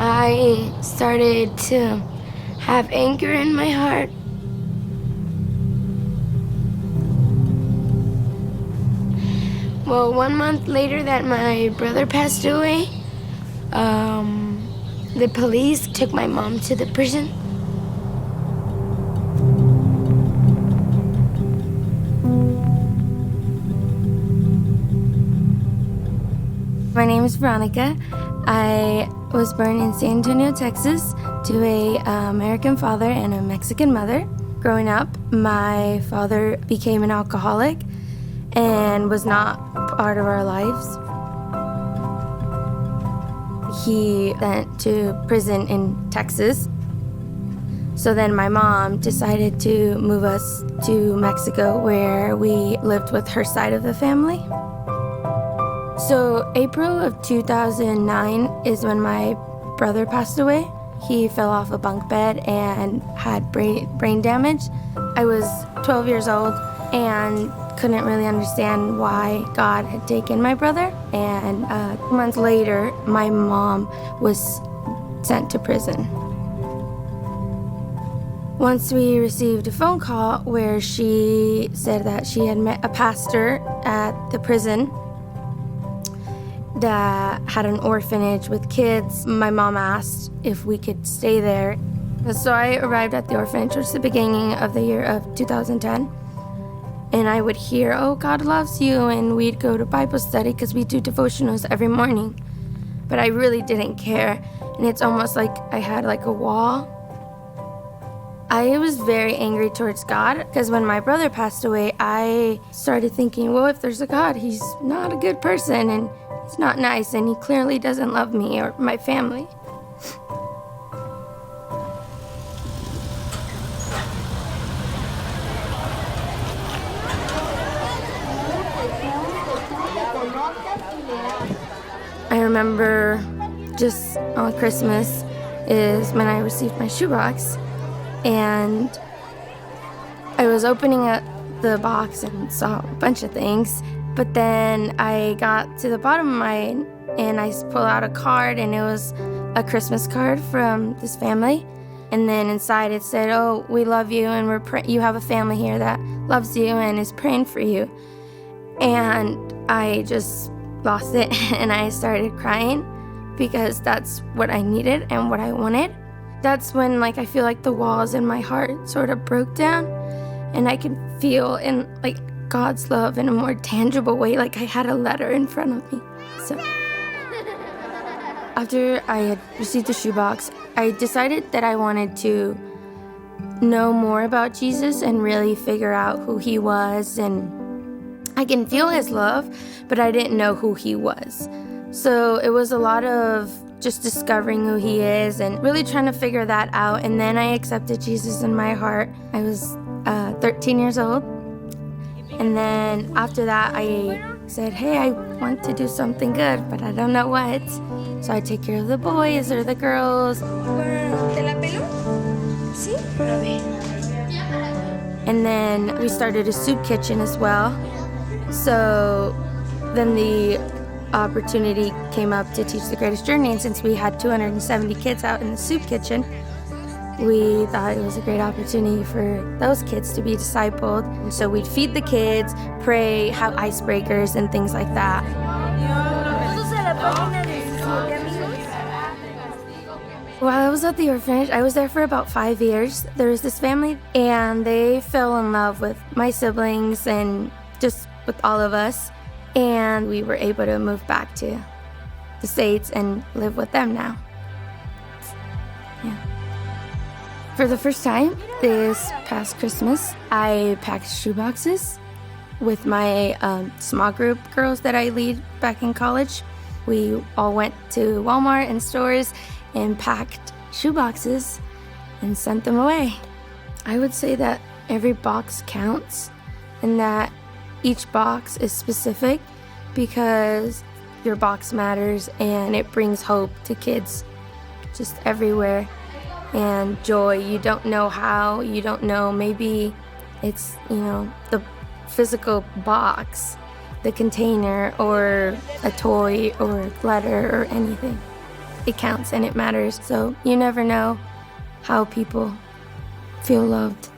I started to have anger in my heart. Well, 1 month later that my brother passed away, the police took my mom to the prison. My name is Veronica. I was born in San Antonio, Texas, to a American father and a Mexican mother. Growing up, my father became an alcoholic and was not part of our lives. He went to prison in Texas. So then my mom decided to move us to Mexico, where we lived with her side of the family. So April of 2009 is when my brother passed away. He fell off a bunk bed and had brain damage. I was 12 years old and couldn't really understand why God had taken my brother. And 2 months later, my mom was sent to prison. Once we received a phone call where she said that she had met a pastor at the prison that had an orphanage with kids. My mom asked if we could stay there. So I arrived at the orphanage, which was the beginning of the year of 2010. And I would hear, "Oh, God loves you," and we'd go to Bible study because we do devotionals every morning. But I really didn't care, and it's almost like I had like a wall. I was very angry towards God because when my brother passed away, I started thinking, well, if there's a God, he's not a good person, and he's not nice, and he clearly doesn't love me or my family. I remember just on Christmas is when I received my shoebox, and I was opening up the box and saw a bunch of things. But then I got to the bottom of mine and I pulled out a card, and it was a Christmas card from this family. And then inside it said, "Oh, we love you, and you have a family here that loves you and is praying for you." And I just lost it and I started crying because that's what I needed and what I wanted. That's when I feel like the walls in my heart sort of broke down, and I could feel in God's love in a more tangible way, like I had a letter in front of me. So after I had received the shoebox, I decided that I wanted to know more about Jesus and really figure out who he was. And I can feel his love, but I didn't know who he was. So it was a lot of just discovering who he is and really trying to figure that out. And then I accepted Jesus in my heart. I was 13 years old. And then after that, I said, hey, I want to do something good, but I don't know what. So I take care of the boys or the girls. And then we started a soup kitchen as well. So then the opportunity came up to teach the Greatest Journey, and since we had 270 kids out in the soup kitchen, we thought it was a great opportunity for those kids to be discipled. And so we'd feed the kids, pray, have icebreakers, and things like that. While I was at the orphanage, I was there for about 5 years. There was this family, and they fell in love with my siblings and just with all of us. And we were able to move back to the States and live with them now. Yeah. For the first time this past Christmas, I packed shoeboxes with my small group girls that I lead back in college. We all went to Walmart and stores and packed shoeboxes and sent them away. I would say that every box counts and that each box is specific because your box matters and it brings hope to kids just everywhere. And joy, you don't know how, you don't know, maybe it's, the physical box, the container, or a toy, or a letter, or anything. it counts and it matters. So you never know how people feel loved.